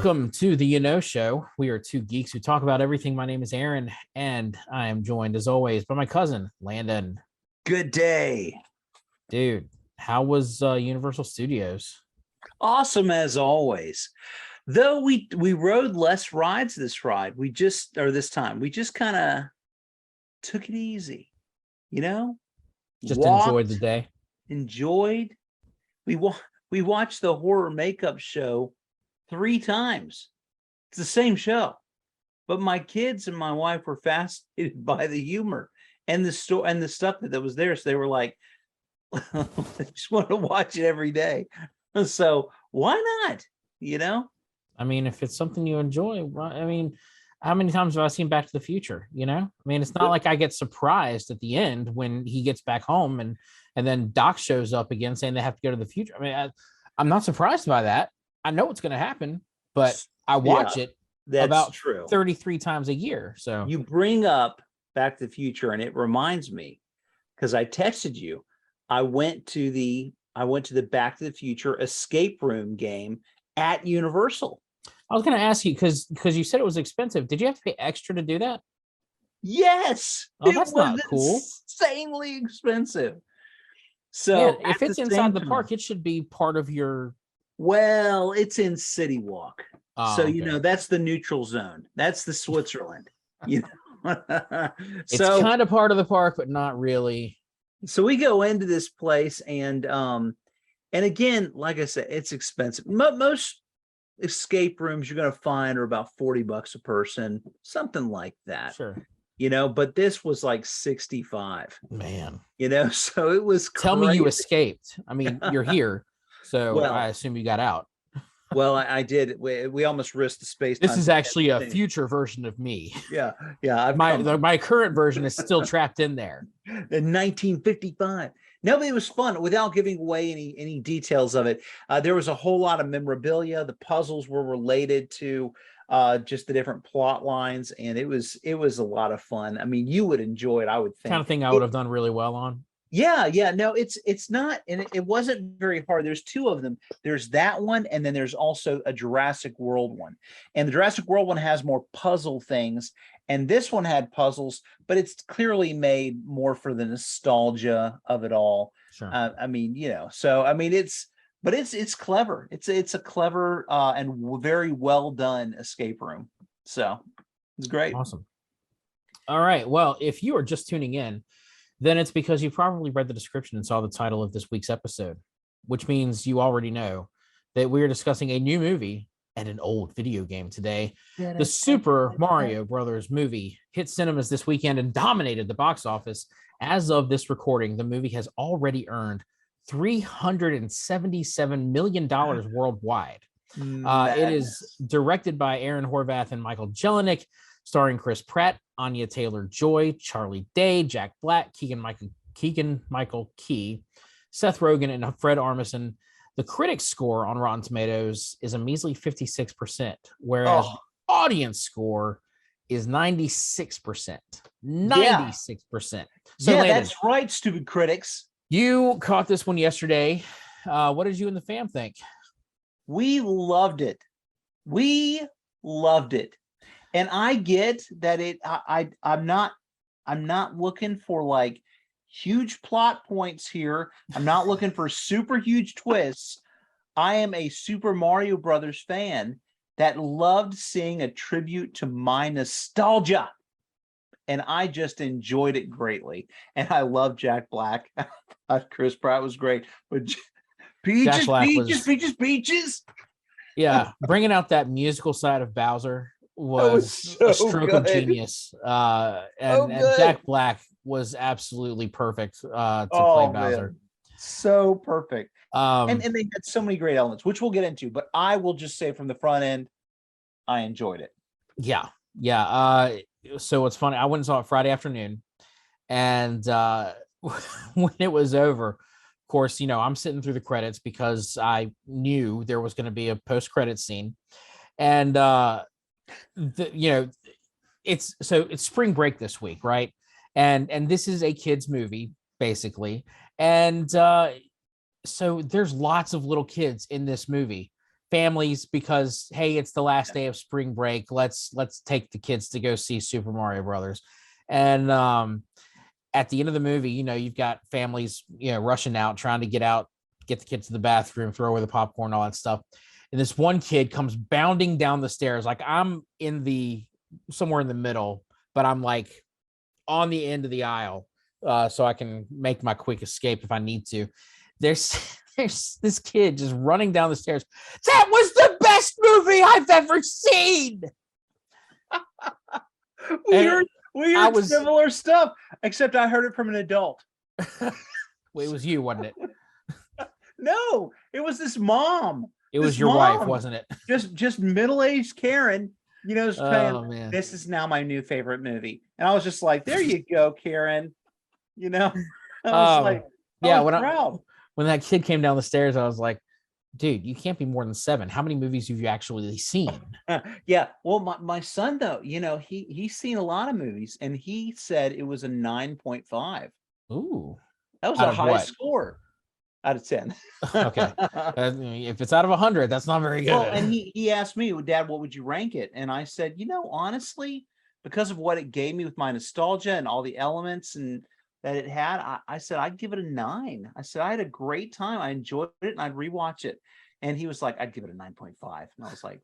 Welcome to the Show. We are two geeks who talk about everything. My name is Aaron, and I am joined, as always, by my cousin, Landon. Good day. Dude, how was Universal Studios? Awesome as always. Though we rode less rides this time. We just kind of took it easy, Just Walked, enjoyed the day. Enjoyed. We watched the horror makeup show 3 times. It's the same show, but my kids and my wife were fascinated by the humor and the story and the stuff that was there. So they were like, I just want to watch it every day. So why not? I mean, if it's something you enjoy, I mean, how many times have I seen Back to the Future? I mean, it's not like I get surprised at the end when he gets back home and then Doc shows up again saying they have to go to the future. I mean, I'm not surprised by that. I know what's going to happen, but I watch it about true 33 times a year. So you bring up Back to the Future, and it reminds me because I texted you. I went to the Back to the Future escape room game at Universal. I was going to ask you because you said it was expensive. Did you have to pay extra to do that? Yes. Oh, that's not cool. Insanely expensive. So yeah, if it's inside the park, it should be part of your. Well, it's in City Walk. So, okay. That's the neutral zone. That's the Switzerland. It's kind of part of the park, but not really. So we go into this place and again, like I said, it's expensive. Most escape rooms you're going to find are about $40 a person, something like that. Sure. But this was like 65. Man. So it was crazy. Tell me you escaped. I mean, you're here. So I assume you got out. Well, I did. We almost risked the space. This is actually a future version of me. Yeah. My current version is still trapped in there. In 1955. No, but it was fun. Without giving away any details of it, there was a whole lot of memorabilia. The puzzles were related to just the different plot lines, and it was a lot of fun. I mean, you would enjoy it, I would think. Kind of thing I would have done really well on. Yeah. No, it's not, and it wasn't very hard. There's 2 of them. There's that one, and then there's also a Jurassic World one. And the Jurassic World one has more puzzle things, and this one had puzzles, but it's clearly made more for the nostalgia of it all. Sure. I mean, so I mean, it's clever. It's a clever and very well done escape room. So it's great. Awesome. All right. Well, if you are just tuning in, then it's because you probably read the description and saw the title of this week's episode, which means you already know that we are discussing a new movie and an old video game today. The Super Mario Brothers movie hit cinemas this weekend and dominated the box office. As of this recording, the movie has already earned $377 million worldwide. It is directed by Aaron Horvath and Michael Jelinek, starring Chris Pratt, Anya Taylor-Joy, Charlie Day, Jack Black, Keegan-Michael Key, Seth Rogen, and Fred Armisen. The critics' score on Rotten Tomatoes is a measly 56%, whereas audience score is 96%. 96%. So Landon, that's right, stupid critics. You caught this one yesterday. What did you and the fam think? We loved it. And I get that I'm not looking for like huge plot points here. I'm not looking for super huge twists. I am a Super Mario Brothers fan that loved seeing a tribute to my nostalgia. And I just enjoyed it greatly. And I love Jack Black. Chris Pratt was great. But peaches. Yeah, bringing out that musical side of Bowser was so a stroke of genius. And Jack Black was absolutely perfect to play Bowser. Man. So perfect. And they had so many great elements, which we'll get into. But I will just say from the front end, I enjoyed it. Yeah. So it's funny. I went and saw it Friday afternoon, and when it was over, of course, I'm sitting through the credits because I knew there was going to be a post-credit scene, and it's spring break this week, right? And this is a kids movie basically, and so there's lots of little kids in this movie families because, hey, it's the last day of spring break. Let's take the kids to go see Super Mario Brothers. And at the end of the movie, you've got families, rushing out, trying to get the kids to the bathroom, throw away the popcorn, all that stuff. And this one kid comes bounding down the stairs. Like, I'm somewhere in the middle, but I'm like on the end of the aisle, so I can make my quick escape if I need to. There's this kid just running down the stairs. That was the best movie I've ever seen. Weird similar stuff, except I heard it from an adult. Well, it was you, wasn't it? No, it was this mom. It was your wife, wasn't it? Just middle-aged Karen, Oh, man. This is now my new favorite movie. And I was just like, there you go, Karen. I was like, yeah, when that kid came down the stairs, I was like, dude, you can't be more than 7. How many movies have you actually seen? Yeah. Well, my son, though, he's seen a lot of movies, and he said it was a 9.5. Ooh. That was a high score out of 10. Okay. If it's out of 100, that's not very good. Well, and he asked me, Dad, what would you rank it? And I said, honestly, because of what it gave me with my nostalgia and all the elements and that it had, I said, I'd give it a 9. I said, I had a great time. I enjoyed it, and I'd rewatch it. And he was like, I'd give it a 9.5. And I was like,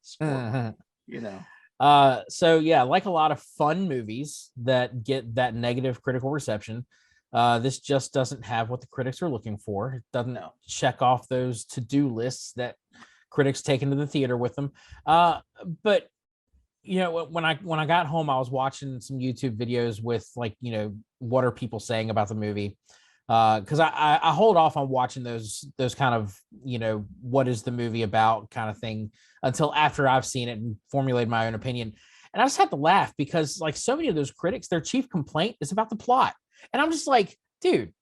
So yeah, like a lot of fun movies that get that negative critical reception, this just doesn't have what the critics are looking for. It doesn't check off those to-do lists that critics take into the theater with them. But when I got home, I was watching some YouTube videos with, like, what are people saying about the movie? Because I hold off on watching those kind of, what is the movie about kind of thing until after I've seen it and formulated my own opinion. And I just had to laugh because, like, so many of those critics, their chief complaint is about the plot. And I'm just like, dude,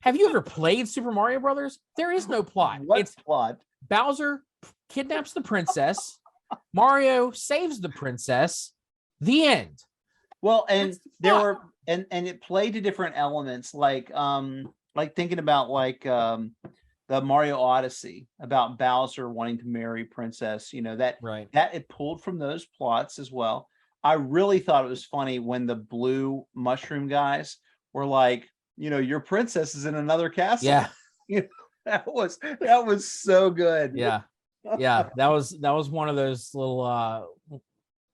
have you ever played Super Mario Brothers? There is no plot. It's plot. Bowser kidnaps the princess. Mario saves the princess. The end. Well, and there were and it played to different elements, like thinking about the Mario Odyssey about Bowser wanting to marry Princess. That it pulled from those plots as well. I really thought it was funny when the blue mushroom guys were like, your princess is in another castle. Yeah. That was so good. Yeah. That was one of those little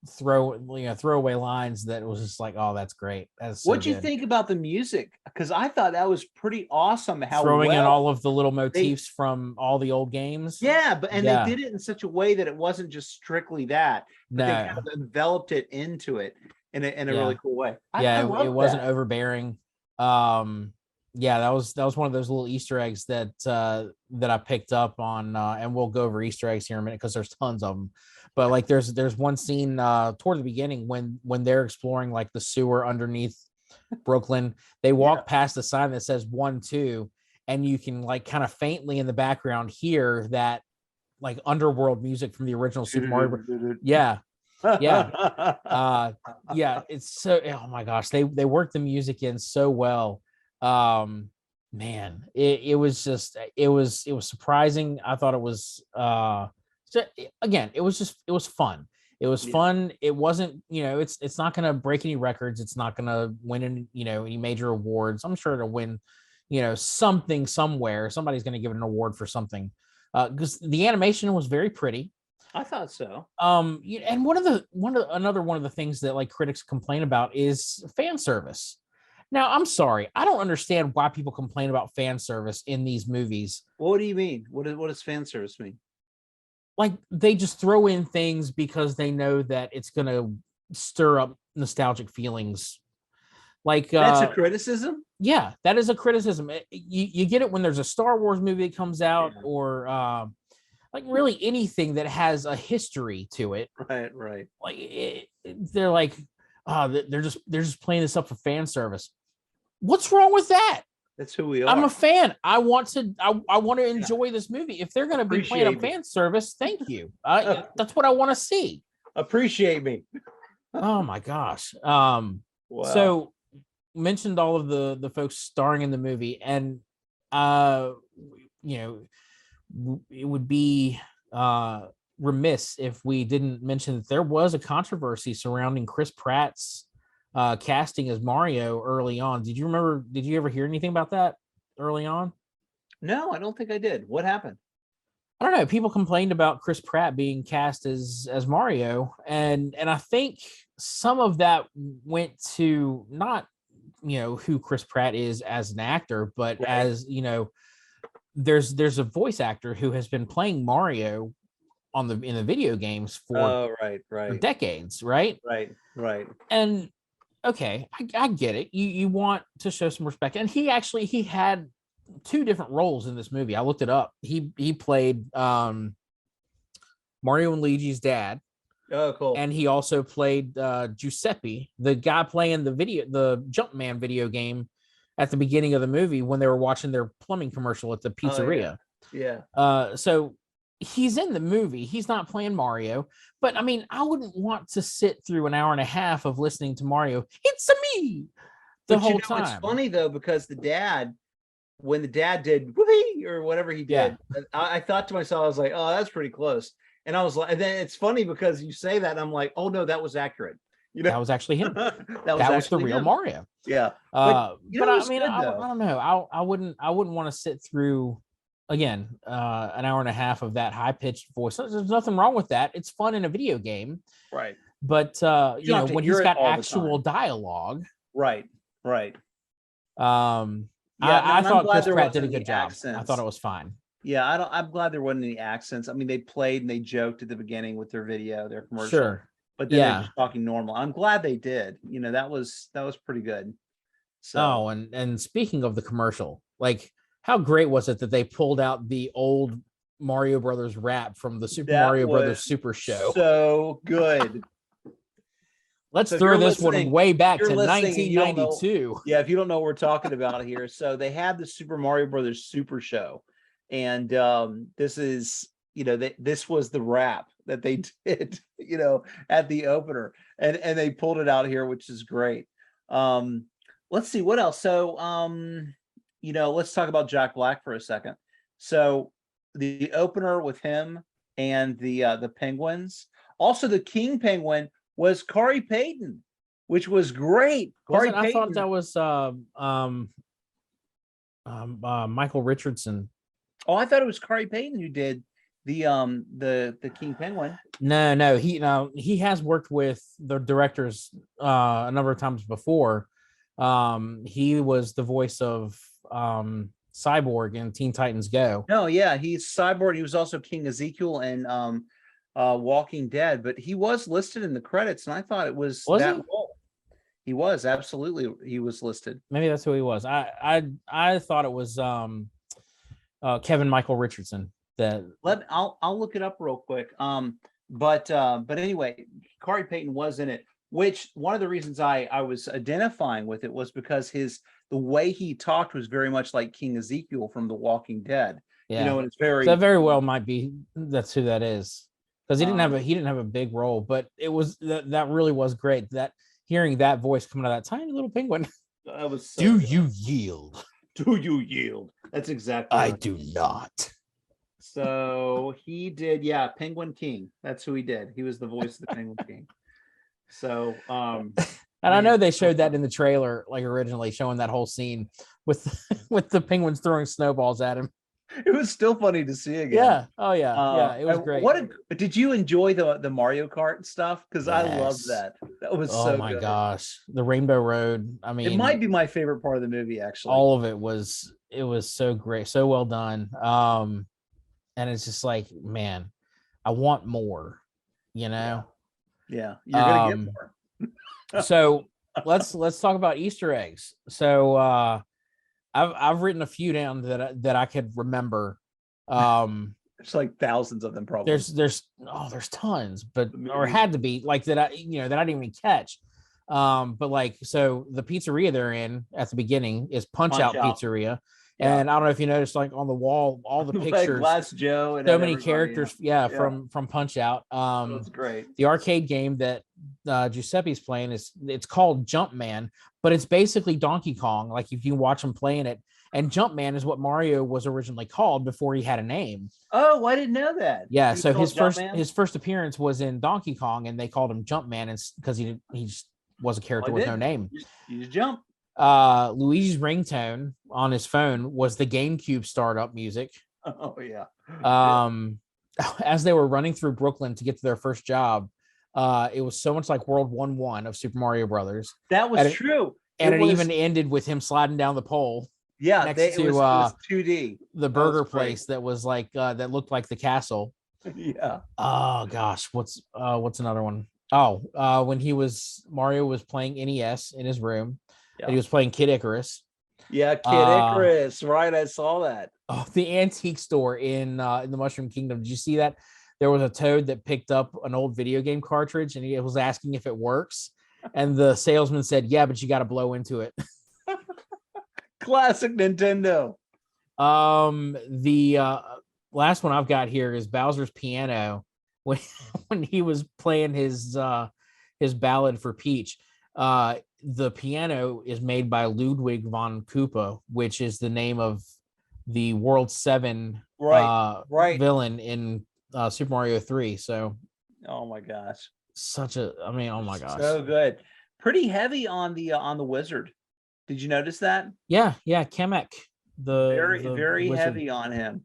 throwaway lines that was just like, oh, that's great. That's so What'd you think about the music? Because I thought that was pretty awesome. How throwing in all of the little motifs from all the old games. Yeah, they did it in such a way that it wasn't just strictly that, but they kind of enveloped it into it in a really cool way. It wasn't overbearing. That was one of those little Easter eggs that I picked up on, and we'll go over Easter eggs here in a minute because there's tons of them. But like there's one scene toward the beginning when they're exploring like the sewer underneath Brooklyn. They walk past the sign that says 1-2, and you can like kind of faintly in the background hear that like underworld music from the original Super Mario. It's so, oh my gosh, they worked the music in so well. Man, it was surprising. I thought it was it was fun. It was fun. It wasn't, it's not going to break any records. It's not going to win any major awards. I'm sure it'll win, something somewhere. Somebody's going to give it an award for something. Because the animation was very pretty. I thought so. And another one of the things that like critics complain about is fan service. Now, I'm sorry, I don't understand why people complain about fan service in these movies. What do you mean? What does fan service mean? Like, they just throw in things because they know that it's going to stir up nostalgic feelings. Like, that's a criticism? Yeah, that is a criticism. You get it when there's a Star Wars movie that comes out, or like really anything that has a history to it. Right. Like they're like, they're just playing this up for fan service. What's wrong with that? That's who we are. I'm a fan. I want to enjoy this movie. If they're going to be playing up fan service, thank you. That's what I want to see. Appreciate me. Oh my gosh. Wow. So mentioned all of the folks starring in the movie, and it would be remiss if we didn't mention that there was a controversy surrounding Chris Pratt's casting as Mario early on. Did you ever hear anything about that early on? No, I don't think I did. What happened? I don't know. People complained about Chris Pratt being cast as Mario, and I think some of that went to not who Chris Pratt is as an actor, but Right. as there's a voice actor who has been playing Mario in the video games for decades, right? Right. And okay, I get it. You want to show some respect, and he had two different roles in this movie. I looked it up. He played Mario and Luigi's dad. Oh, cool. And he also played Giuseppe, the guy playing the Jumpman video game at the beginning of the movie when they were watching their plumbing commercial at the pizzeria. Yeah. So he's in the movie. He's not playing Mario, but I mean, I wouldn't want to sit through an hour and a half of listening to Mario. It's me the whole time. It's funny though, because when the dad did whoopee or whatever he did, I thought to myself, I was like, oh, that's pretty close. And I was like, and then it's funny because you say that, and I'm like, oh no, that was accurate. That was actually him. that was the real Mario. Yeah. But I mean, I don't know. I wouldn't want to sit through again an hour and a half of that high pitched voice. There's nothing wrong with that. It's fun in a video game. Right. But when he's got actual dialogue. Right. I thought Chris Pratt did a good job. I thought it was fine. Yeah, I'm glad there wasn't any accents. I mean, they played and they joked at the beginning with their commercial. Sure. But then they're just talking normal. I'm glad they did. That was pretty good. So and speaking of the commercial, like how great was it that they pulled out the old Mario Brothers rap from the Mario Brothers Super Show? So good. Let's throw this one way back to 1992. Yeah, if you don't know what we're talking about here. So they had the Super Mario Brothers Super Show. And this is, this was the rap that they did, at the opener. And they pulled it out here, which is great. Let's see what else. So, let's talk about Jack Black for a second. So the opener with him and the Penguins. Also, the King Penguin was Corey Payton, which was great. I thought that was Michael Richardson. Oh, I thought it was Corey Payton who did the King Penguin. No, he has worked with the directors a number of times before. He was the voice of Cyborg in Teen Titans Go. No, yeah, he's Cyborg. He was also King Ezekiel and Walking Dead, but he was listed in the credits, and I thought it was that role. He was absolutely. He was listed. Maybe that's who he was. I thought it was Kevin Michael Richardson. I'll look it up real quick. But anyway, Corey Payton was in it. Which one of the reasons I was identifying with it was because the way he talked was very much like King Ezekiel from The Walking Dead. Yeah, and it's very that very well might be that's who that is, because he didn't have a big role, but it was that really was great. That hearing that voice coming out of that tiny little penguin. That was so Do good. you yield? Do you yield? That's exactly. I do not. So he did, Penguin King. That's who he did. He was the voice of the Penguin King. So, and I know they showed that in the trailer, like originally showing that whole scene with the penguins throwing snowballs at him. It was still funny to see again. Yeah. Oh yeah. It was great. Did you enjoy the Mario Kart stuff? Because I loved that. That was so good. Oh my gosh, the Rainbow Road. I mean, it might be my favorite part of the movie. Actually, all of it was so great, so well done. And it's just like, man, I want more. Yeah, you're gonna get more. So let's talk about Easter eggs. So I've written a few down that I could remember. There's like thousands of them probably. There's tons, but or had to be like that I didn't even catch. But like, so the pizzeria they're in at the beginning is Punch Out Pizzeria, Yeah. And I don't know if you noticed, like on the wall, all the Like pictures, Glass Joe and so many everybody, characters, from Punch Out. That's great. The arcade game that Giuseppe's playing it's called Jumpman, but it's basically Donkey Kong. Like if you watch him playing it, and Jumpman is what Mario was originally called before he had a name. Oh, I didn't know that. Yeah, He was so called his first appearance was in Donkey Kong, and they called him Jumpman, and because he just was a character with no name. You just jump. Luigi's ringtone on his phone was the GameCube startup music. Oh yeah. As they were running through Brooklyn to get to their first job, it was so much like World 1-1 of Super Mario Brothers. That was true. And it even ended with him sliding down the pole. Yeah, next it to was 2D. the burger place that was like that looked like the castle. Yeah. Oh gosh, what's another one? Oh, when Mario was playing NES in his room, and he was playing Kid Icarus. Yeah, Kid Icarus, right? I saw that. Oh, the antique store in the Mushroom Kingdom. Did you see that? There was a toad that picked up an old video game cartridge, and he was asking if it works, and the salesman said, "Yeah, but you got to blow into it." Classic Nintendo. The last one I've got here is Bowser's Piano when he was playing his ballad for Peach. The piano is made by Ludwig von Koopa, which is the name of the World 7 villain in Super Mario 3. So, oh my gosh, oh my gosh, so good. Pretty heavy on the wizard. Did you notice that? Yeah, Kamek. Very wizard. heavy on him,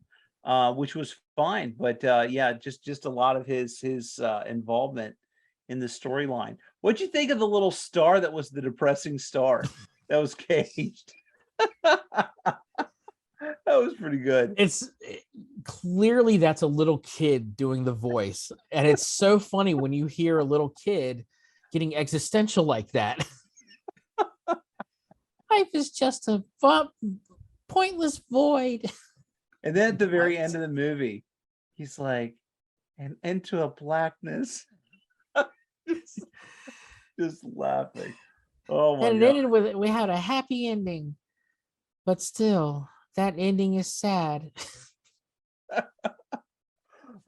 which was fine. But just a lot of his involvement in the storyline. What'd you think of the little star that was the depressing star that was caged? That was pretty good. It's clearly that's a little kid doing the voice, and it's so funny when you hear a little kid getting existential like that. Life is just a pointless void. And then at the very end of the movie, he's like, and into a blackness. just laughing. Oh my God. And it ended with we had a happy ending, but still that ending is sad.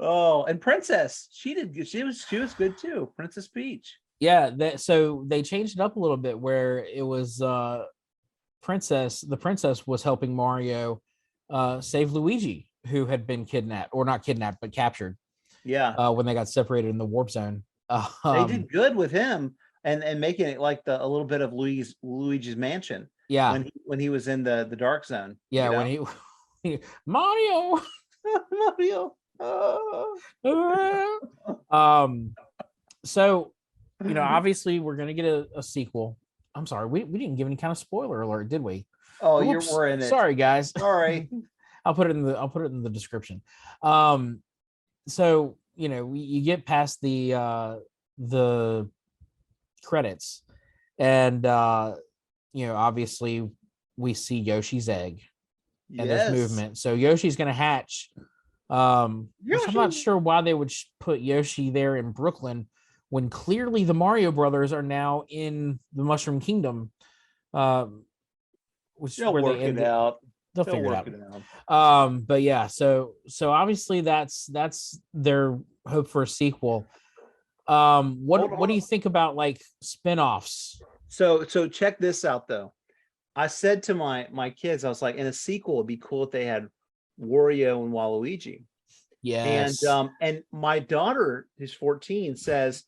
Oh, and Princess, she was good too. Princess Peach. Yeah, so they changed it up a little bit where it was the princess was helping Mario save Luigi, who had been kidnapped, or not kidnapped, but captured. Yeah. When they got separated in the warp zone. They did good with him and making it like a little bit of Luigi's Mansion. Yeah. When he was in the dark zone. Yeah, when he Mario. Mario. So, obviously we're gonna get a sequel. I'm sorry, we didn't give any kind of spoiler alert, did we? Oh, we're in it. Sorry, guys. Sorry. I'll put it in the description. So you get past the credits, and obviously we see Yoshi's egg and there's movement. So Yoshi's gonna hatch. I'm not sure why they would put Yoshi there in Brooklyn when clearly the Mario Brothers are now in the Mushroom Kingdom, which they'll where work they end it out. They'll figure it out. But yeah, so obviously that's their hope for a sequel. What do you think about like spin-offs? So check this out though. I said to my kids, I was like, in a sequel, it'd be cool if they had Wario and Waluigi. Yes. And my daughter, who's 14, says,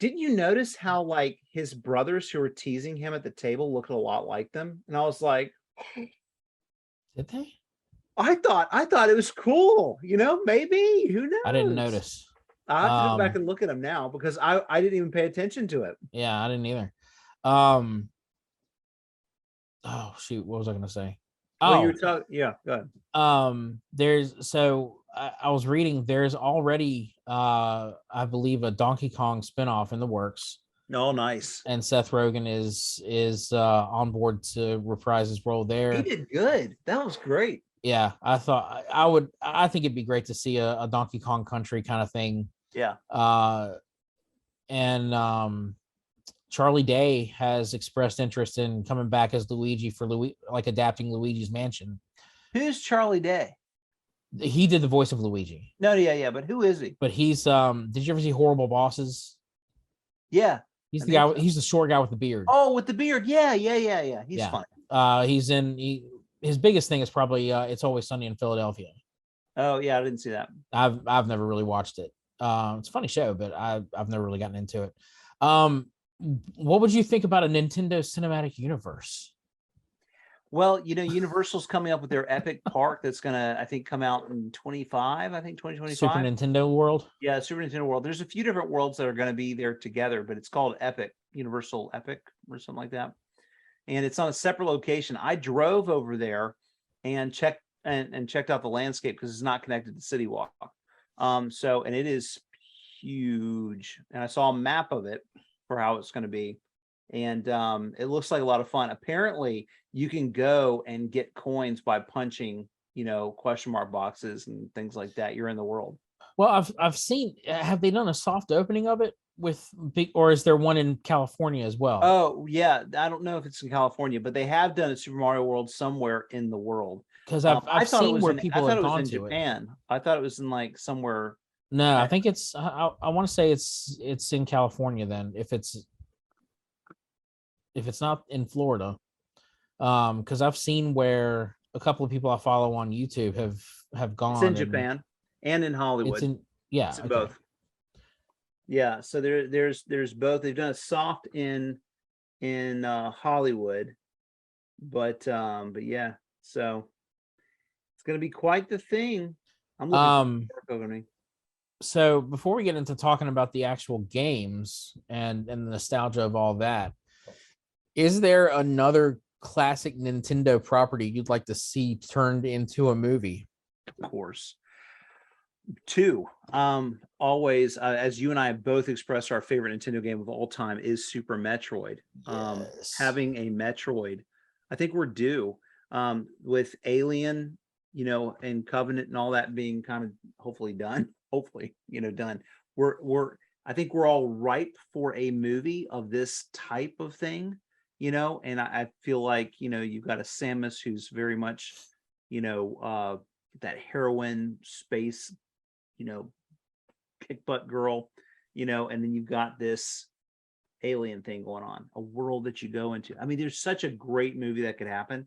didn't you notice how like his brothers who were teasing him at the table looked a lot like them? And I was like, did they? I thought it was cool. Maybe. Who knows? I didn't notice. I have to go back and look at them now because I didn't even pay attention to it. Yeah, I didn't either. Oh shoot, what was I gonna say? Well, you were talking. Yeah, go ahead. I was reading. There's already, I believe, a Donkey Kong spinoff in the works. Oh, nice. And Seth Rogen is on board to reprise his role there. He did good. That was great. Yeah, I think it'd be great to see a Donkey Kong Country kind of thing. Yeah. And Charlie Day has expressed interest in coming back as Luigi for like adapting Luigi's Mansion. Who's Charlie Day? He did the voice of Luigi. No, yeah, but who is he? But he's did you ever see Horrible Bosses? Yeah. He's the guy. So. He's the short guy with the beard. Oh, with the beard. Yeah. He's funny. He's in. His biggest thing is probably It's Always Sunny in Philadelphia. Oh yeah, I didn't see that. I've never really watched it. It's a funny show, but I've never really gotten into it. What would you think about a Nintendo Cinematic Universe? Well, Universal's coming up with their Epic Park that's gonna, I think, come out in 2025. Super Nintendo World. Yeah, Super Nintendo World. There's a few different worlds that are going to be there together, but it's called Epic, Universal Epic, or something like that. And it's on a separate location. I drove over there and checked out the landscape because it's not connected to City Walk. And it is huge. And I saw a map of it for how it's going to be. And it looks like a lot of fun. Apparently, you can go and get coins by punching, question mark boxes and things like that. You're in the world. Well, I've seen. Have they done a soft opening of it with big, or is there one in California as well? Oh yeah, I don't know if it's in California, but they have done a Super Mario World somewhere in the world. Because I've seen where people have gone to Japan. I thought it was in like somewhere. No, I think it's. I want to say it's in California. Then if it's not in Florida, because I've seen where a couple of people I follow on YouTube have gone. It's in Japan and in Hollywood. It's in both. Yeah, so there's both. They've done a soft in Hollywood, but yeah, so it's gonna be quite the thing. I'm looking forward to it. So before we get into talking about the actual games and the nostalgia of all that, is there another classic Nintendo property you'd like to see turned into a movie? Of course. Two. Always, as you and I have both expressed, our favorite Nintendo game of all time is Super Metroid. Yes. Having a Metroid, I think we're due. With Alien, and Covenant and all that being kind of hopefully done. Done. I think we're all ripe for a movie of this type of thing. And I feel like, you've got a Samus who's very much, that heroine space, kick butt girl, and then you've got this alien thing going on, a world that you go into. I mean, there's such a great movie that could happen.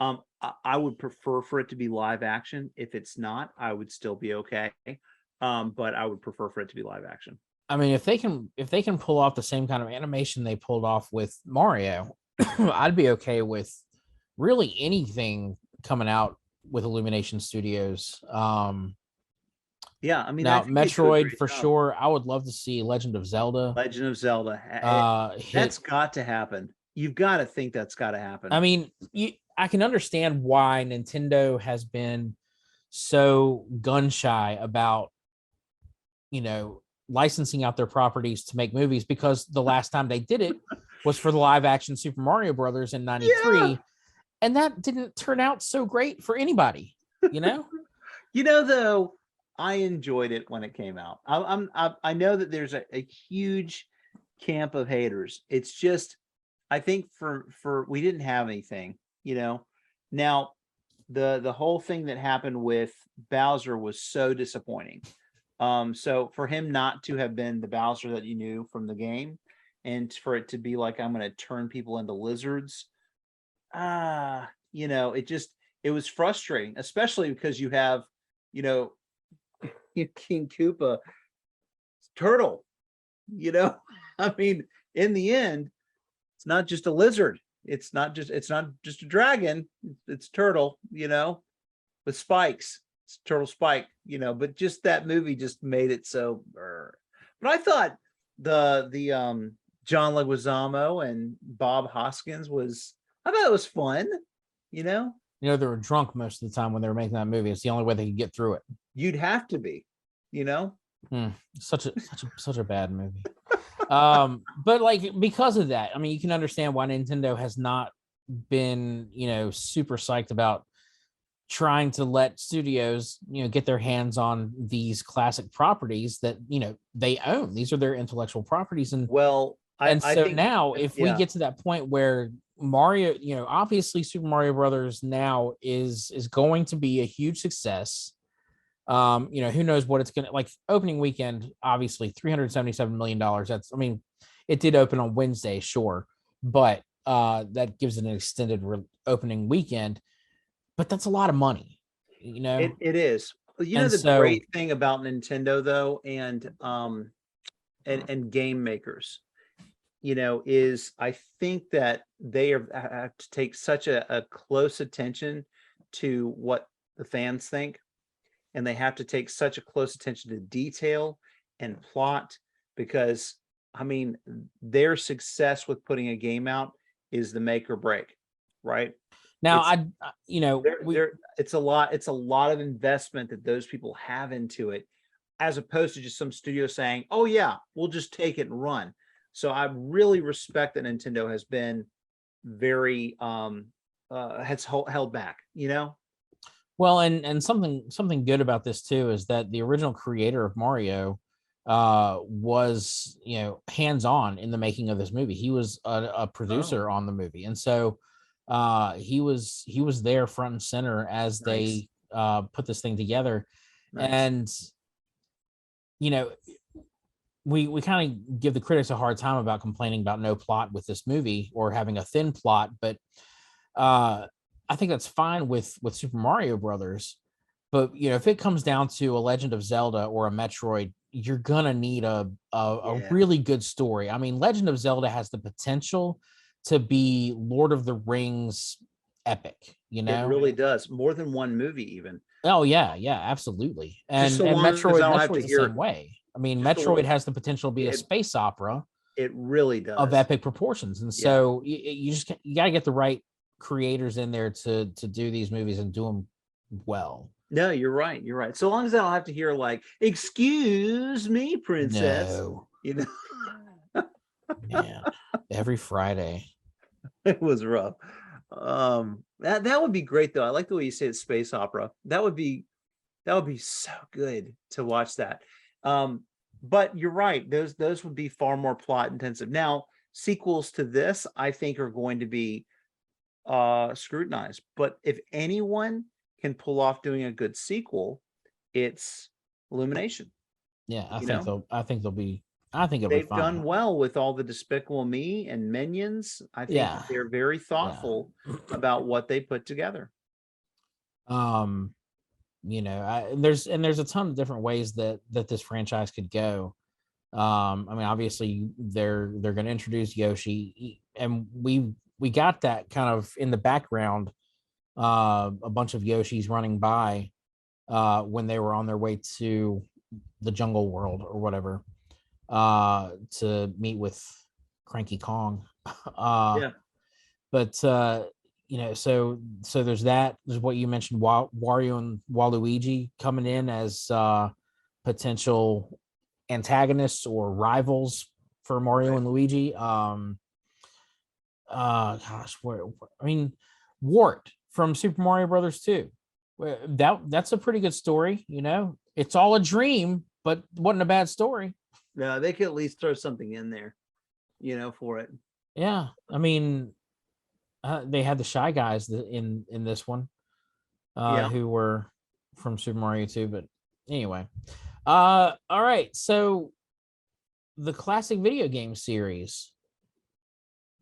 I would prefer for it to be live action. If it's not, I would still be okay. But I would prefer for it to be live action. I mean, if they can pull off the same kind of animation they pulled off with Mario, I'd be okay with really anything coming out with Illumination Studios. Yeah, I mean, now Metroid for sure. I would love to see Legend of Zelda. That's got to happen. You've got to think that's got to happen. I mean, I can understand why Nintendo has been so gun shy about, licensing out their properties to make movies, because the last time they did it was for the live action Super Mario Brothers in '93. Yeah. And that didn't turn out so great for anybody, though, I enjoyed it when it came out. I know that there's a huge camp of haters. It's just, I think for we didn't have anything, Now the whole thing that happened with Bowser was so disappointing. So for him not to have been the Bowser that you knew from the game, and for it to be like, I'm going to turn people into lizards, it was frustrating, especially because you have, King Koopa, turtle, I mean, in the end, it's not just a lizard. It's not just a dragon. It's turtle, with spikes. It's turtle spike, but just that movie just made it so. But I thought the John Leguizamo and Bob Hoskins I thought it was fun, they were drunk most of the time when they were making that movie. It's the only way they could get through it. You'd have to be, Such a bad movie. But like, because of that, I mean, you can understand why Nintendo has not been, super psyched about trying to let studios, get their hands on these classic properties that, they own. These are their intellectual properties. And I think, now if we get to that point where Mario, obviously Super Mario Brothers now is going to be a huge success. Who knows what it's gonna like. Opening weekend, obviously $377 million. That's, I mean, it did open on Wednesday, sure, but that gives it an extended opening weekend. But that's a lot of money, It is. And The so, great thing about Nintendo though, and game makers, is I think that they have to take such a close attention to what the fans think, and they have to take such a close attention to detail and plot, because I mean their success with putting a game out is the make or break, right? now It's we it's a lot of investment that those people have into it, as opposed to just some studio saying, "Oh yeah, we'll just take it and run." So I really respect that Nintendo has been very has held back, well, and something good about this too is that the original creator of Mario was hands-on in the making of this movie. He was a producer on the movie, and so he was there front and center as Nice. they put this thing together. Nice. And we kind of give the critics a hard time about complaining about no plot with this movie or having a thin plot, but I think that's fine with Super Mario Brothers. But if it comes down to a Legend of Zelda or a Metroid, you're gonna need a really good story. I mean, Legend of Zelda has the potential to be Lord of the Rings epic. It really does. More than one movie, even. Oh yeah, absolutely. And so long as I don't have to Metroid's the hear same way. I mean, just so Metroid long- has the potential to be a it space opera it really does. of epic proportions, and so you got to get the right creators in there to do these movies and do them well. No, you're right. You're right. So long as I don't have to hear like, "Excuse me, princess," No, you know, man, every Friday. it was rough. That would be great though. I like the way you say it's space opera. That would be so good to watch that. But you're right. Those would be far more plot intensive. Now, sequels to this, I think, are going to be scrutinized. But if anyone can pull off doing a good sequel, it's Illumination. Yeah, I think they'll be. I think it'll be They've fine. done well with all the Despicable Me and Minions. I think they're very thoughtful about what they put together. There's a ton of different ways that this franchise could go. I mean, obviously they're going to introduce Yoshi, and we got that kind of in the background, a bunch of Yoshis running by when they were on their way to the jungle world or whatever, to meet with Cranky Kong. But so there's that. There's what you mentioned, Wario and Waluigi coming in as potential antagonists or rivals for Mario and Luigi. Wart from Super Mario Brothers 2. That's a pretty good story. It's all a dream, but wasn't a bad story. No, they could at least throw something in there, for it. Yeah, I mean, they had the Shy Guys in this one, who were from Super Mario 2. But anyway, all right. So the classic video game series,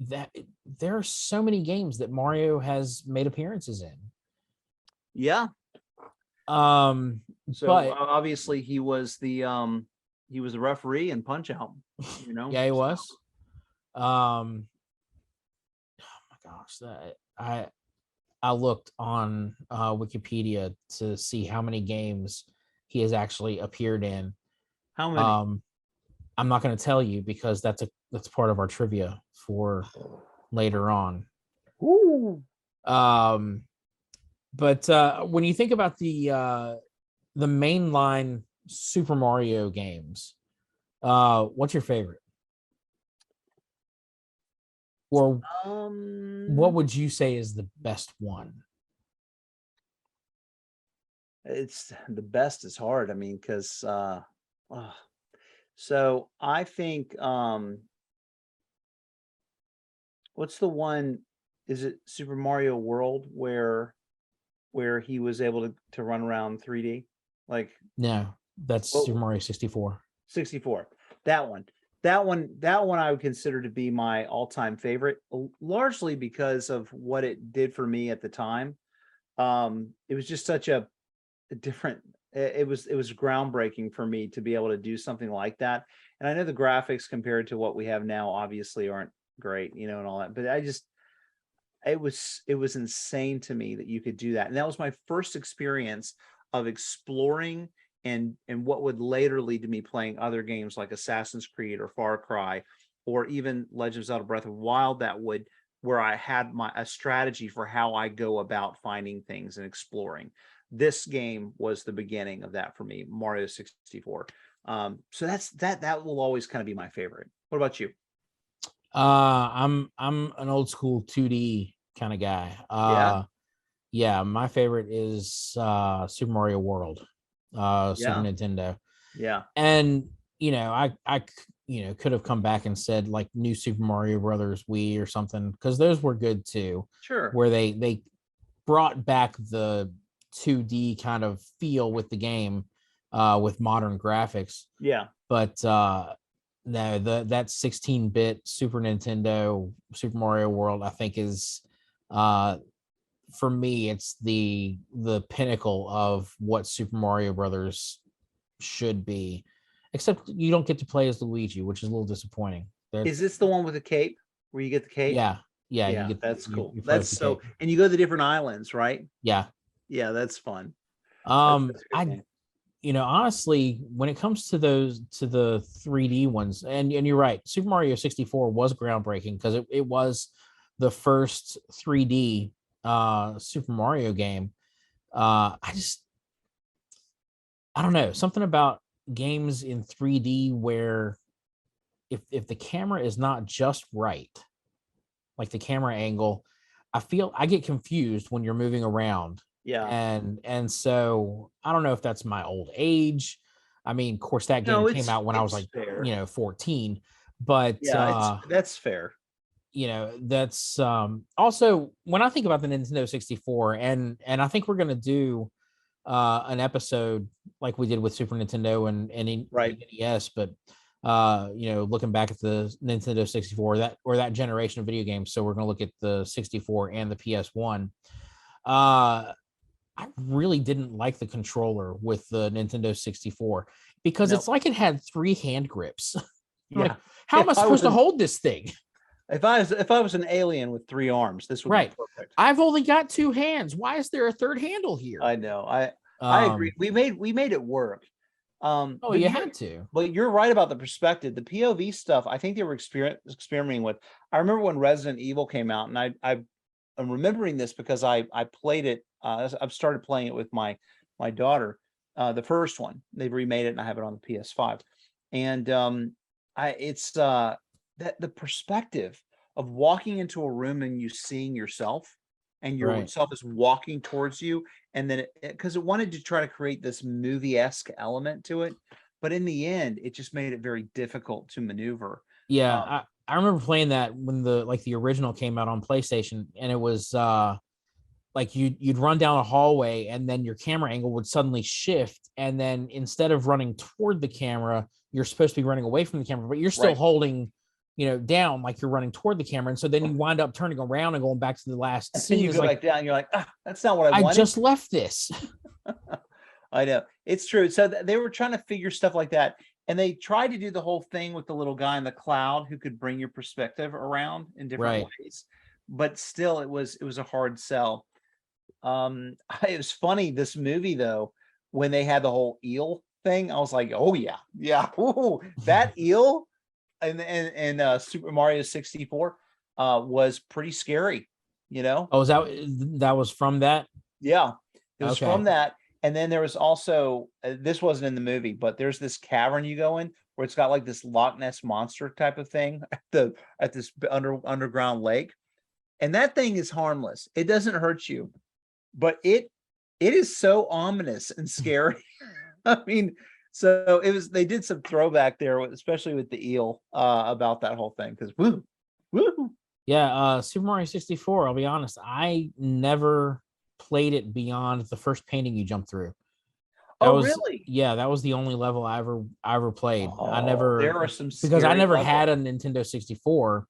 that there are so many games that Mario has made appearances in. Yeah. So but obviously he was the referee in Punch Out, Yeah, he was. Oh my gosh, I looked on Wikipedia to see how many games he has actually appeared in. How many? I'm not going to tell you because that's part of our trivia for later on. Ooh. But when you think about the mainline Super Mario games, what's your favorite? Or what would you say is the best one? It's the best is hard. I mean, because so I think what's the one is it Super Mario World where he was able to run around 3D? Like, No, that's Super well, Mario 64. 64. That one. That one I would consider to be my all-time favorite, largely because of what it did for me at the time. It was just such a different it was groundbreaking for me to be able to do something like that. And I know the graphics compared to what we have now obviously aren't great, and all that, but it was insane to me that you could do that. And that was my first experience of exploring and what would later lead to me playing other games like Assassin's Creed or Far Cry or even Legend of Zelda Breath of the Wild, where I had a strategy for how I go about finding things and exploring. This game was the beginning of that for me, Mario 64. So that will always kind of be my favorite. What about you? I'm an old school 2D kind of guy. Yeah, Yeah, my favorite is Super Mario World, Super yeah, Nintendo. yeah, And could have come back and said like New Super Mario Brothers Wii or something, because those were good too, sure. where they brought back the 2D kind of feel with the game, with modern graphics. Yeah. But no, that 16-bit Super Nintendo Super Mario World, I think, is uh for me, it's the pinnacle of what Super Mario Brothers should be. Except you don't get to play as Luigi, which is a little disappointing. Is this the one with the cape where you get the cape? Yeah, yeah, you Yeah, get that's cool. you play That's with the cape. and you go to the different islands, right? Yeah. Yeah, that's fun. That's a good I game. honestly, when it comes to the 3D ones, and you're right, Super Mario 64 was groundbreaking because it was the first 3D Super Mario game. I don't know, something about games in 3D where if the camera is not just right, like the camera angle, I get confused when you're moving around. Yeah. And so I don't know if that's my old age. I mean, of course, that game No, came it's out when I was it's like, fair. 14, but Yeah, it's that's fair. that's also when I think about the Nintendo 64, and I think we're gonna do an episode like we did with Super Nintendo and Right. NES, but looking back at the Nintendo 64, that generation of video games. So we're going to look at the 64 and the PS1. I really didn't like the controller with the Nintendo 64 because No. it's like it had three hand grips. I'm like, Yeah. how am I If I supposed was to an hold this thing? if I was an alien with three arms, this would be Right. perfect. I've only got two hands. Why is there a third handle here? I know. I agree. Um, We made it work. oh, But you you're had to. but you're right about the perspective. The POV stuff, I think they were experimenting with. I remember when Resident Evil came out, and I'm remembering this because I played it. I've started playing it with my daughter. The first one, they've remade it, and I have it on the PS5. And I it's that the perspective of walking into a room and you seeing yourself, and Right. yourself is walking towards you, and then because it wanted to try to create this movie-esque element to it, but in the end, it just made it very difficult to maneuver. Yeah, Um, I remember playing that when the original came out on PlayStation, and it was like you'd run down a hallway and then your camera angle would suddenly shift, and then instead of running toward the camera, you're supposed to be running away from the camera, but you're still right. holding, down like you're running toward the camera, and so then you wind up turning around and going back to the last And then scene. you Is go like, back down, you're like, that's not what I I wanted. just left this. I know. It's true. So they were trying to figure stuff like that. And they tried to do the whole thing with the little guy in the cloud who could bring your perspective around in different Right. ways. But still it was a hard sell. It was funny, this movie though, when they had the whole eel thing, I was like, oh yeah, yeah. Ooh, that eel and Super Mario 64 was pretty scary, you know? Oh, is that was from that? Yeah, it was from Okay. that. And then there was also this wasn't in the movie, but there's this cavern you go in where it's got like this Loch Ness monster type of thing at this underground lake. And that thing is harmless. It doesn't hurt you, but it is so ominous and scary. I mean, so they did some throwback there, especially with the eel, about that whole thing because woo, woo. Yeah, Super Mario 64. I'll be honest, I never played it beyond the first painting you jumped through. That Oh, was really? yeah, that was the only level I ever played. I Oh, never there are some because I scary never levels. had a Nintendo 64.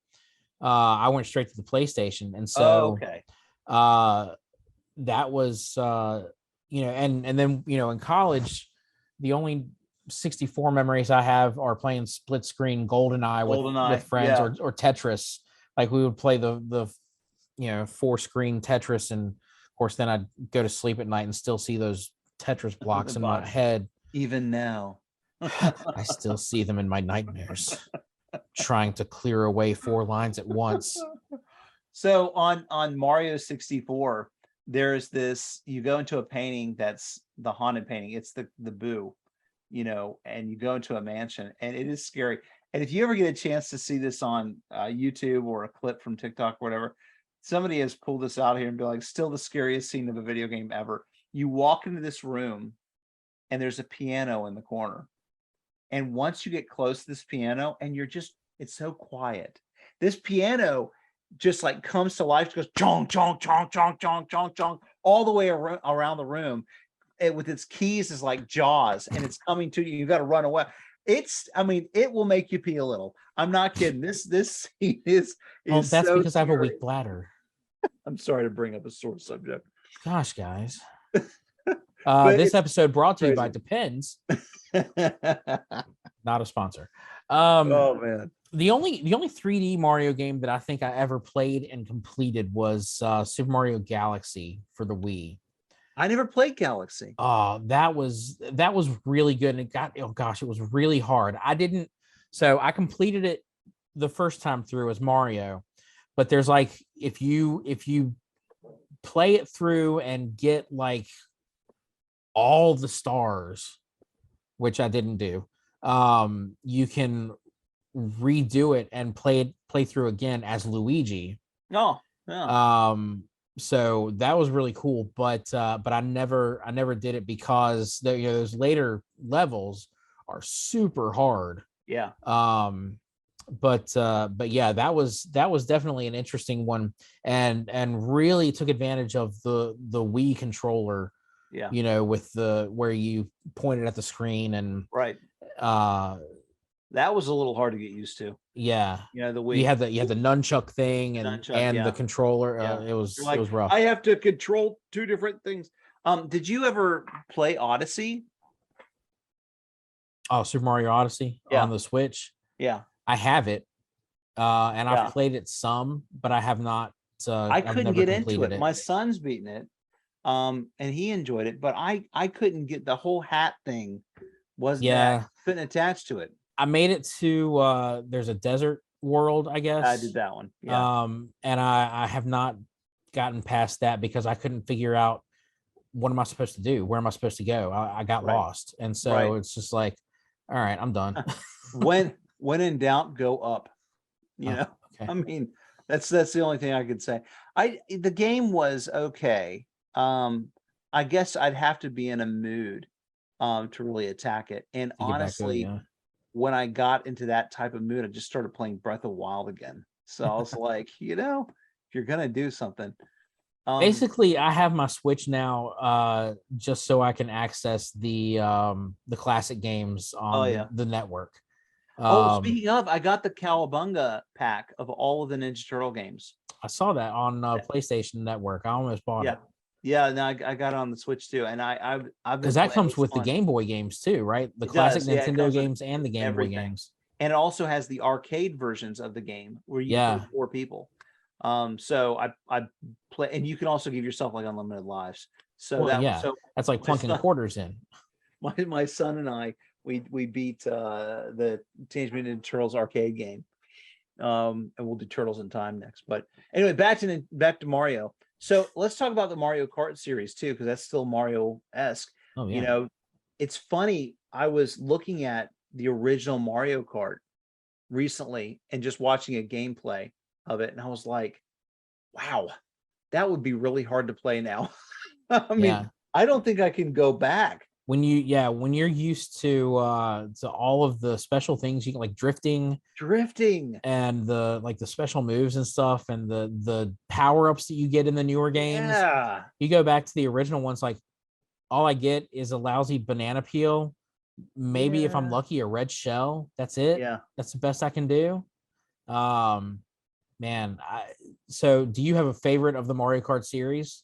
I went straight to the PlayStation, and Oh, so okay. uh that was and then in college, the only 64 memories I have are playing split screen GoldenEye with GoldenEye. friends, Yeah. or Tetris. Like we would play the four screen Tetris, and of course then I'd go to sleep at night and still see those Tetris The blocks in my box. head. Even now. I still see them in my nightmares, trying to clear away four lines at once. So on Mario 64, there's this, you go into a painting that's the haunted painting. It's the Boo, and you go into a mansion, and it is scary. And if you ever get a chance to see this on YouTube or a clip from TikTok or whatever, somebody has pulled this out here and be like, still the scariest scene of a video game ever. You walk into this room and there's a piano in the corner. And once you get close to this piano and it's so quiet. This piano just like comes to life, goes chong, chong, chong, chong, chong, chong, chong, all the way around the room. With its keys is like Jaws, and it's coming to you. You got to run away. It will make you pee a little. I'm not kidding. This scene is Well, that's so because I have a scary. weak bladder. I'm sorry to bring up a sore subject. Gosh, guys. But This it's episode brought to you by crazy. Depends, not a sponsor. Oh man. The only 3D Mario game that I think I ever played and completed was Super Mario Galaxy for the Wii. I never played Galaxy. That was really good, and it was really hard. I completed it the first time through as Mario, but there's like if you play it through and get like all the stars, which I didn't do, you can redo it and play through again as Luigi. Oh, yeah. So that was really cool, but I never did it because those later levels are super hard. Yeah. But yeah, that was definitely an interesting one, and really took advantage of the Wii controller. Yeah. With the where you pointed at the screen, and Right. uh That was a little hard to get used to. yeah, The you Wii. had the nunchuck thing, and Nunchuck, the yeah. controller. Yeah. It was You're like, rough. I have to control two different things. Did you ever play Odyssey? Oh, Super Mario Odyssey Yeah. on the Switch. Yeah. I have it, and Yeah. I've played it some, but I have not. I I've couldn't never get into completed it. it. My son's beaten it. And he enjoyed it, but I couldn't get the whole hat thing. Wasn't that Yeah, couldn't attach to it. I made it to there's a desert world, I I did guess. that one. Yeah. And I have not gotten past that because I couldn't figure out what am I supposed to do? Where am I supposed to go? I got Right. lost. And so Right. it's just like, all right, I'm done. When in doubt, go up. Okay. I mean, that's the only thing I could say. The game was okay. I guess I'd have to be in a mood to really attack it. And To get back to it, honestly, yeah. when I got into that type of mood, I just started playing Breath of Wild again. So I was like, if you're gonna do something. Basically, I have my Switch now just so I can access the classic games Oh on yeah. the network. Speaking of, I got the Cowabunga pack of all of the Ninja Turtle games. I saw that on PlayStation Network. I almost bought it. Yeah. No, I got it on the Switch too, and I've been Because that playing. comes It's with the fun. Game Boy games too, right? The It classic does. Yeah, it Nintendo comes with games and the Game Boy everything. games. And it also has the arcade versions of the game where you can Yeah. play 4 people. So I play, and you can also give yourself like unlimited lives. So Well, yeah, that's like my plunking son, quarters in. my son and I we beat the Teenage Mutant Ninja Turtles arcade game. And we'll do Turtles in Time next. But anyway, back to Mario. So let's talk about the Mario Kart series too, because that's still Mario-esque. Oh yeah. It's funny. I was looking at the original Mario Kart recently and just watching a gameplay of it, and I was like, wow, that would be really hard to play now. I mean, Yeah. I don't think I can go back when you're used to all of the special things you can, like drifting and the special moves and stuff, and the power-ups that you get in the newer games. Yeah. You go back to the original ones, like all I get is a lousy banana peel, maybe if I'm Yeah. lucky a red shell. That's it. Yeah. That's the best I can do. um Man, so do you have a favorite of the Mario Kart series?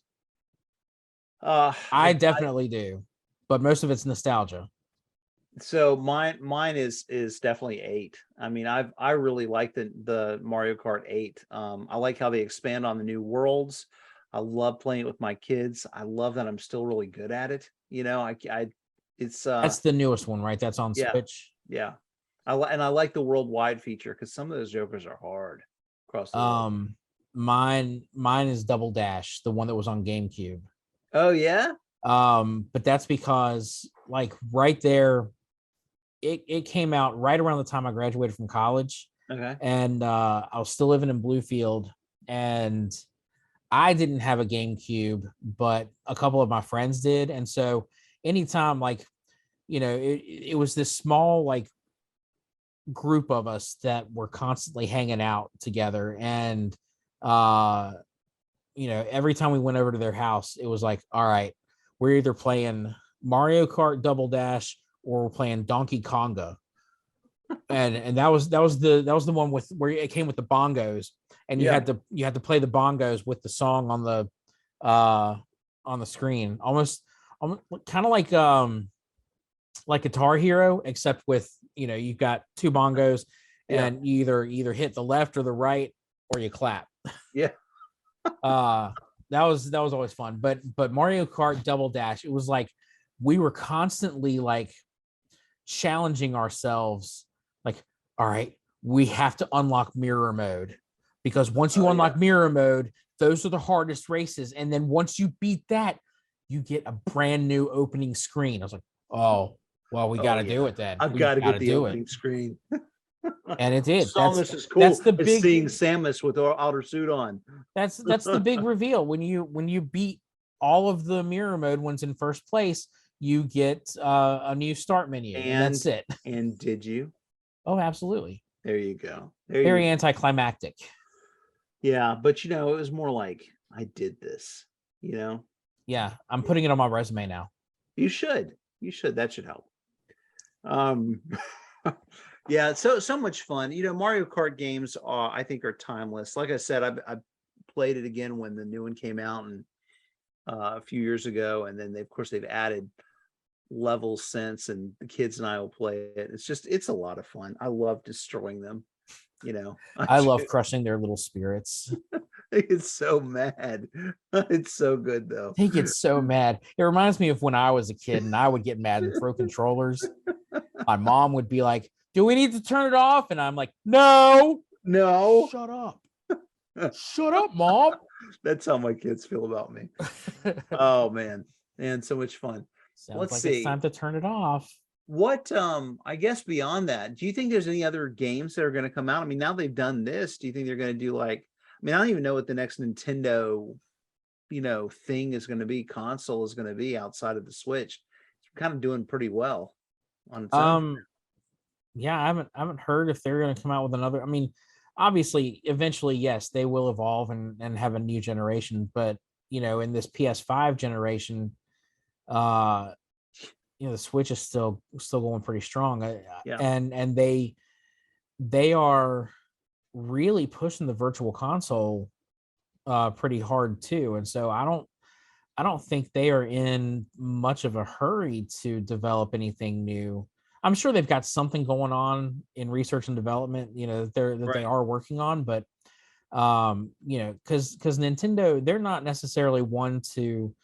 I I definitely do, but most of it's nostalgia. so mine is definitely 8. I mean, I really like the Mario Kart 8. I like how they expand on the new worlds. I love playing it with my kids. I love that I'm still really good at it. You know, I it's That's the newest one, right? That's on yeah, Switch. yeah. And I like the worldwide feature because some of those jokers are hard across the world. um mine is Double Dash, the one that was on GameCube. Oh yeah? But that's because, like, right there, it came out right around the time I graduated from college, Okay. and I was still living in Bluefield, and I didn't have a GameCube, but a couple of my friends did. And so anytime, like, it was this small, like, group of us that were constantly hanging out together. And uh every time we went over to their house, it was like, all right, we're either playing Mario Kart Double Dash or we're playing Donkey Konga. And that was the one with where it came with the bongos, and you Yeah. had to play the bongos with the song uh on the screen, almost kind of like Guitar Hero, except with, you've got two bongos, Yeah. and you either hit the left or the right, or you clap. Yeah. uh that was always fun. But Mario Kart Double Dash, it was like we were constantly, like, challenging ourselves, like, all right, we have to unlock mirror mode, because once you Oh unlock yeah. mirror mode, those are the hardest races, and then once you beat that, you get a brand new opening screen. I was like, oh, well, we got Oh to do yeah. it then. I've We got to got get to the do it. opening screen. And it did. Samus is That's cool. the It's big seeing Samus with her outer suit on. that's the big reveal. When you beat all of the mirror mode ones in first place, you get a new start menu, and that's it. And did you? Oh, absolutely. There you go. There you Very go. anticlimactic. Yeah, but it was more like I did this, you know. Yeah, I'm putting it on my resume now. You should. You should. That should help. Um yeah, so much fun. Mario Kart games I think are timeless. Like I said, I played it again when the new one came out, and a few years ago, and then of course they've added levels since, and the kids and I will play it. It's a lot of fun. I love destroying them. I love crushing their little spirits. It's so mad. It's so good though. They get so mad. It reminds me of when I was a kid and I would get mad and throw controllers. My mom would be like, "Do we need to turn it off?" And I'm like, "No, No. shut up, shut up, mom." That's how my kids feel about me. Oh man, so much fun. Sounds Let's like it's see. time to turn it off. What I guess beyond that, do you think there's any other games that are going to come out? I mean, now they've done this, do you think they're going to do, like, I mean, I don't even know what the next Nintendo, thing is going to be, console is going to be outside of the Switch. It's kind of doing pretty well on its own. Yeah, I haven't heard if they're going to come out with another. I mean, obviously, eventually, yes, they will evolve and have a new generation. But in this PS5 generation, uh, the Switch is still going pretty strong. Yeah. And they are really pushing the virtual console pretty hard too. And so I don't think they are in much of a hurry to develop anything new. I'm sure they've got something going on in research and development, that they are working on, but because Nintendo, they're not necessarily one to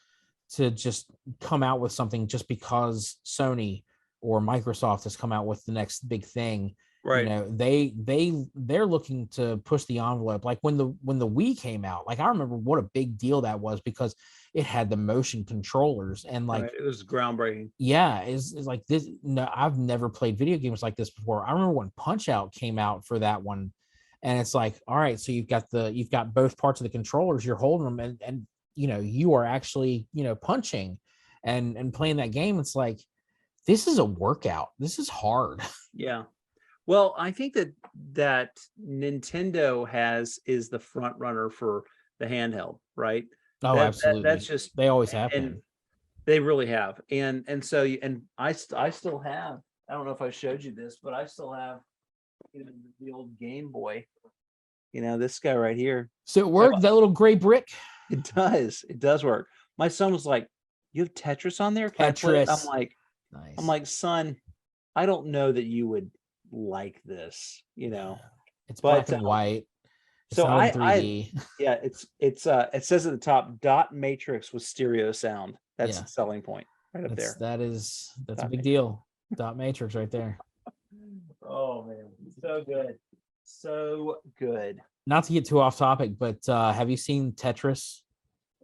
just come out with something just because Sony or Microsoft has come out with the next big thing. Right. They're looking to push the envelope. Like when the Wii came out, like I remember what a big deal that was, because it had the motion controllers, and like Right. It was groundbreaking. yeah, it's like this. No, I've never played video games like this before. I remember when Punch Out came out for that one, and it's like, all right, so you've got both parts of the controllers, you're holding them, and you are actually punching. and playing that game, it's like, this is a workout. This is hard. Yeah. Well, I think that Nintendo is the front runner for the handheld, right? Oh, absolutely. That's just, they always have and been. they really have. And so I still have, I don't know if I showed you this, but I still have the old Game Boy. This guy right here. So it worked, that little gray brick? It does. It does work. My son was like, "You have Tetris on there? Can I play it?" Tetris. I'm Nice. like, son, I don't know that you would like this, It's but black and white. It's so not in 3D. yeah, it says at the top, dot matrix with stereo sound. That's Yeah. the selling point right up there. That's Dot a big matrix. deal. Dot matrix right there. Oh man, so good. So good. Not to get too off topic, but have you seen Tetris,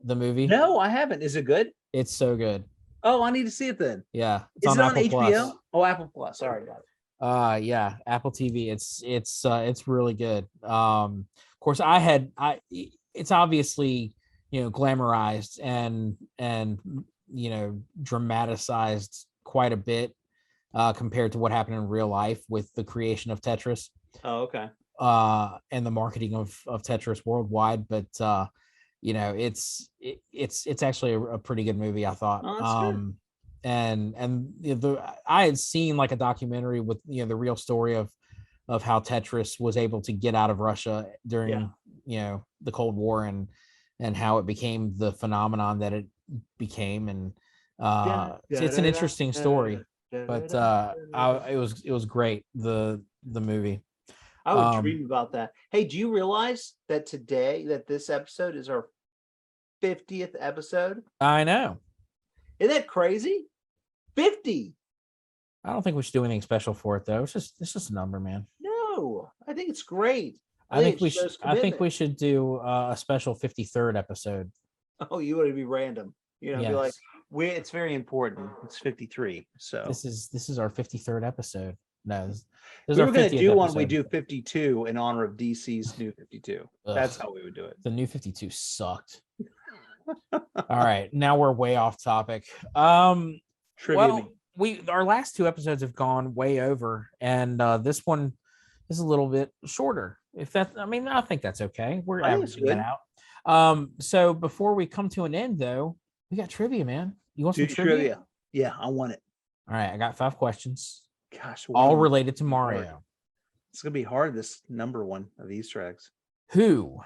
the movie? No, I haven't. Is it good? It's so good. Oh, I need to see it then. Yeah. It's Is it on Apple HBO? Plus. Oh, Apple Plus. All right. Yeah, Apple TV. It's really good. Of course, it's obviously, glamorized and dramatized quite a bit compared to what happened in real life with the creation of Tetris. Oh, okay. And the marketing of Tetris worldwide, but it's actually a pretty good movie, I thought. Oh, good. And I had seen like a documentary with the real story of how Tetris was able to get out of Russia during the Cold War, and how it became the phenomenon that it became, and it's an interesting story. But it was great, the movie. I would dream about that. Hey, do you realize that this episode is our 50th episode? I know. Isn't that crazy? 50. I don't think we should do anything special for it, though. It's just a number, man. No, I think it's great. I think we should do a special 53rd episode. Oh, you want to be random? Yes. Be like, it's very important. It's 53. So this is our 53rd episode. No, this we were going to do one. We do 52 in honor of DC's new 52. Ugh, that's how we would do it. The new 52 sucked. All right, now we're way off topic. Well, our last two episodes have gone way over, and this one is a little bit shorter. I think that's okay. We're averaging that out. So before we come to an end, though, we got trivia, man. You want some trivia? Yeah, I want it. All right, I got 5 questions. Gosh, all related to Mario. It's gonna be hard. This number one of Easter eggs. Who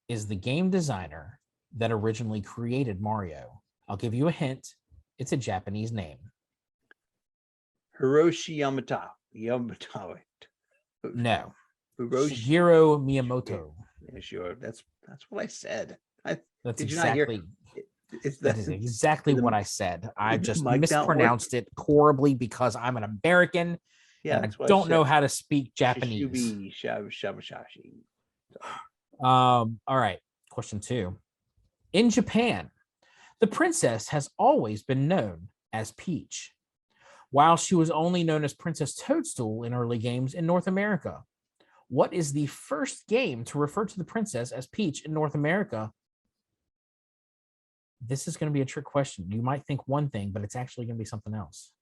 is the game designer that originally created Mario? I'll give you a hint. It's a Japanese name. Hiroshi Yamato. No. Shigeru Miyamoto. Yeah, sure. That's what I said. That is exactly what I said. I just mispronounced it horribly because I'm an American. Yeah, and I don't know how to speak Japanese. All right. Question 2. In Japan, the princess has always been known as Peach, while she was only known as Princess Toadstool in early games in North America. What is the first game to refer to the princess as Peach in North America? This is going to be a trick question. You might think one thing, but it's actually going to be something else.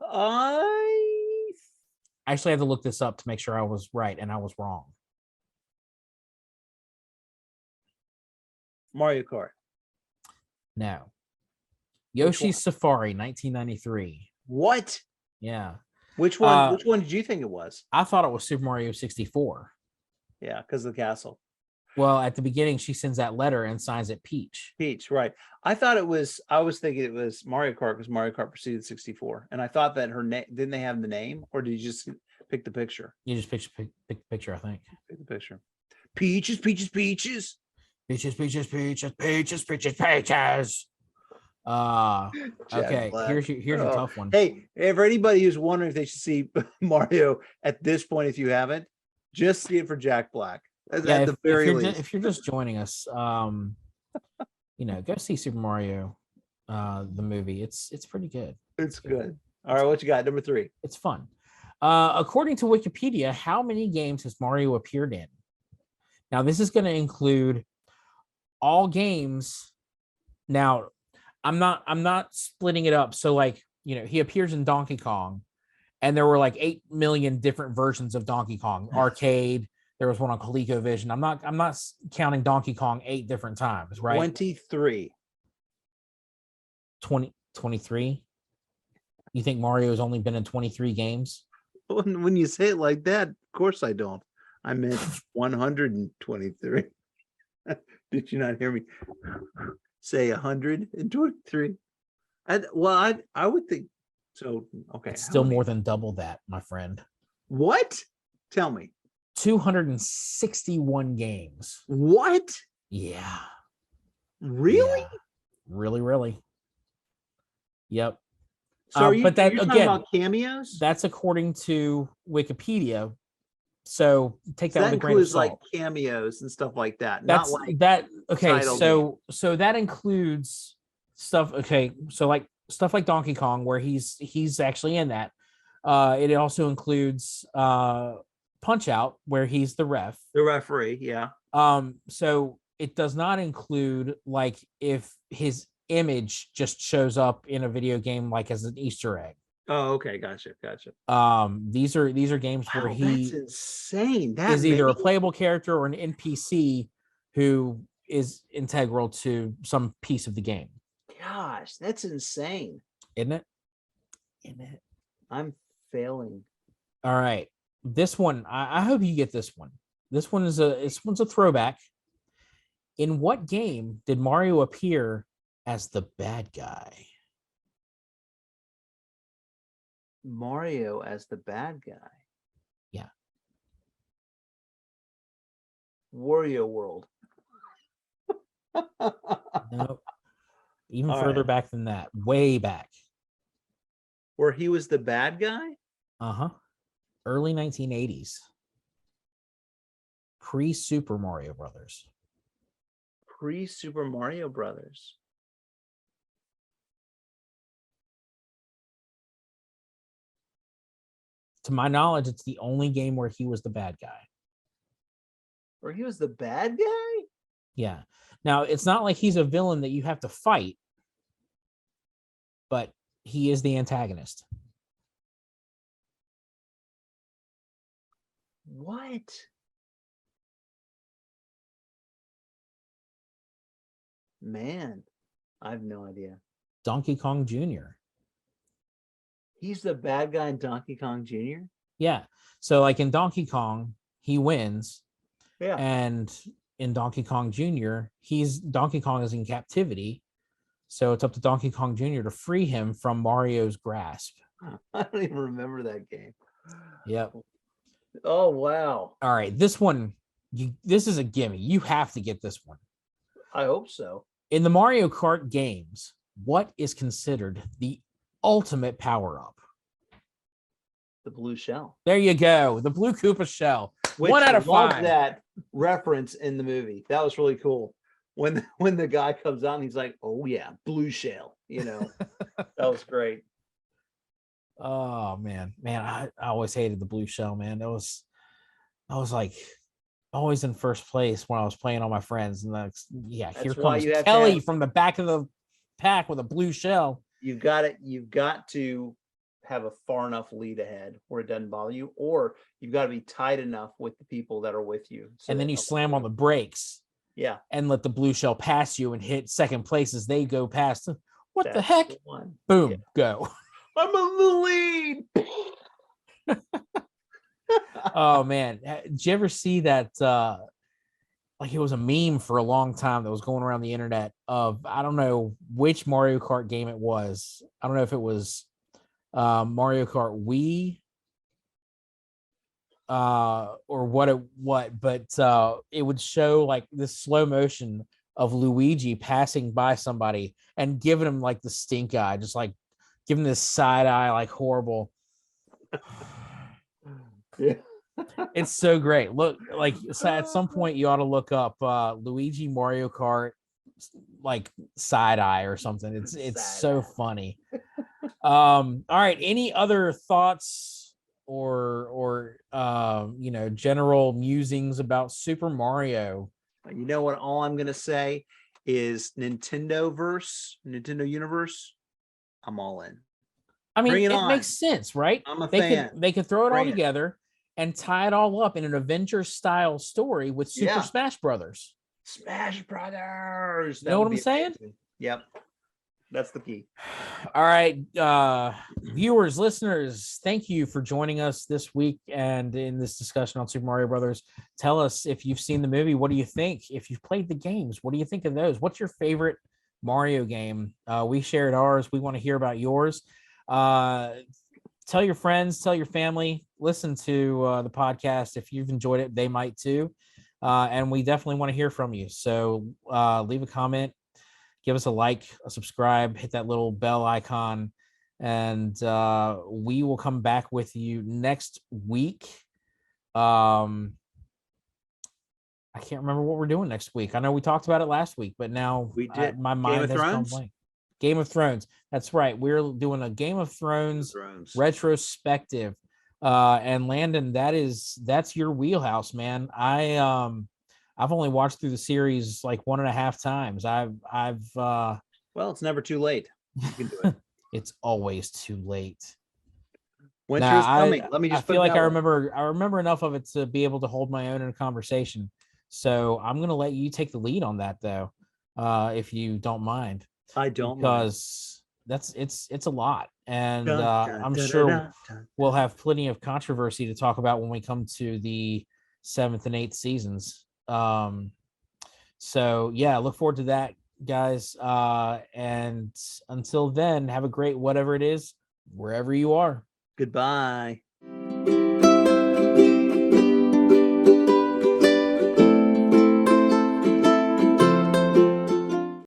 I actually had to look this up to make sure I was right, and I was wrong. Mario Kart. No. Yoshi's Safari, 1993. What? Yeah. Which one? Which one did you think it was? I thought it was Super Mario 64. Yeah, because of the castle. Well, at the beginning, she sends that letter and signs it Peach. Peach, right. I was thinking it was Mario Kart because Mario Kart preceded 64. And I thought that her name, didn't they have the name? Or did you just pick the picture? You just pick the picture, I think. Pick the picture. Peaches, peaches, peaches. Peaches, peaches, peaches, peaches, peaches, peaches. Okay, here's your tough one. Hey, for anybody who's wondering if they should see Mario at this point, if you haven't, just see it for Jack Black. At the very least. If you're just joining us, go see Super Mario, the movie. It's pretty good. It's good. All right, what you got? Number 3. It's fun. According to Wikipedia, how many games has Mario appeared in? Now, this is going to include all games. Now, I'm not splitting it up. So like, he appears in Donkey Kong, and there were like 8 million different versions of Donkey Kong arcade. There was one on ColecoVision. I'm not counting Donkey Kong 8 different times, right? 23. 23. You think Mario's only been in 23 games? When you say it like that, of course I don't. I meant 123. Did you not hear me say 123? I would think so. Okay. It's still more than double that, my friend. What? Tell me. 261 games. What? Yeah. Really? Yeah. Really. Yep. So but that you're again, talking about cameos? that's according to Wikipedia. So take that with a grain of salt. Like cameos and stuff like that. That's not like that. Okay, so that includes stuff. Okay, so like stuff like Donkey Kong, where he's actually in that. It also includes Punch Out, where he's the referee. Yeah. So it does not include like if his image just shows up in a video game like as an Easter egg. Oh, okay, gotcha. These are games where that's insane. That is either a playable character or an NPC who is integral to some piece of the game. Gosh, that's insane, isn't it? I'm failing. All right, this one I hope you get this one. This one's a throwback. In what game did Mario appear as the bad guy? Mario as the bad guy. Yeah. Wario World. No. Even further back than that. Way back. Where he was the bad guy? Uh-huh. Early 1980s. Pre-Super Mario Brothers. Pre-Super Mario Brothers. To my knowledge, it's the only game where he was the bad guy. Where he was the bad guy? Yeah. Now, it's not like he's a villain that you have to fight, but he is the antagonist. What? Man, I have no idea. Donkey Kong Jr. He's the bad guy in Donkey Kong Jr.? Yeah. So like in Donkey Kong, he wins. Yeah. And in Donkey Kong Jr., Donkey Kong is in captivity. So it's up to Donkey Kong Jr. to free him from Mario's grasp. I don't even remember that game. Yep. Oh, wow. All right. This one, this is a gimme. You have to get this one. I hope so. In the Mario Kart games, what is considered the ultimate power-up? The blue shell. There you go. The blue Koopa shell. Which 1 out of 5. That reference in the movie. That was really cool. When the guy comes on, he's like, "Oh yeah, blue shell." That was great. Oh man, I always hated the blue shell, man. I was like always in first place when I was playing on my friends, and here comes Kelly from the back of the pack with a blue shell. You've got to have a far enough lead ahead where it doesn't bother you, or you've got to be tight enough with the people that are with you. And then you slam on the brakes. Yeah. And let the blue shell pass you and hit second place as they go past. What the heck? Boom, go. I'm in the lead. Oh man. Did you ever see that like it was a meme for a long time that was going around the internet of, I don't know which Mario Kart game it was. I don't know if it was Mario Kart Wii or but it would show like this slow motion of Luigi passing by somebody and giving him like the stink eye, just like giving this side eye, like horrible. Yeah. It's so great. Look, like at some point you ought to look up Luigi Mario Kart like side eye or something. It's so funny. All right, any other thoughts or general musings about Super Mario You know what? All I'm gonna say is Nintendo Universe. I'm all in. I mean, Bring it it on. makes sense, right? I'm a They fan. could throw it all Bring it. together and tie it all up in an Avengers style story with Super Smash Brothers. Smash Brothers. You know what I'm saying? Amazing. Yep. That's the key. All right, viewers, listeners, thank you for joining us this week and in this discussion on Super Mario Brothers. Tell us if you've seen the movie. What do you think? If you've played the games, what do you think of those? What's your favorite Mario game? We shared ours. We want to hear about yours. Tell your friends, tell your family, listen to the podcast. If you've enjoyed it, they might too. And we definitely want to hear from you. So leave a comment, give us a like, a subscribe, hit that little bell icon, and we will come back with you next week. I can't remember what we're doing next week. I know we talked about it last week, but now We did. My mind has gone blank. Game of Thrones. That's right. We're doing a Game of Thrones retrospective. And Landon, that's your wheelhouse, man. I've only watched through the series like 1.5 times. Well, it's never too late. You can do it. It's always too late. Winter is coming. Let me just I feel like I remember enough of it to be able to hold my own in a conversation. So I'm gonna let you take the lead on that though, if you don't mind. I don't, because it's a lot, and I'm sure we'll have plenty of controversy to talk about when we come to the 7th and 8th seasons. So yeah, look forward to that, guys. And until then, have a great whatever it is, wherever you are. Goodbye.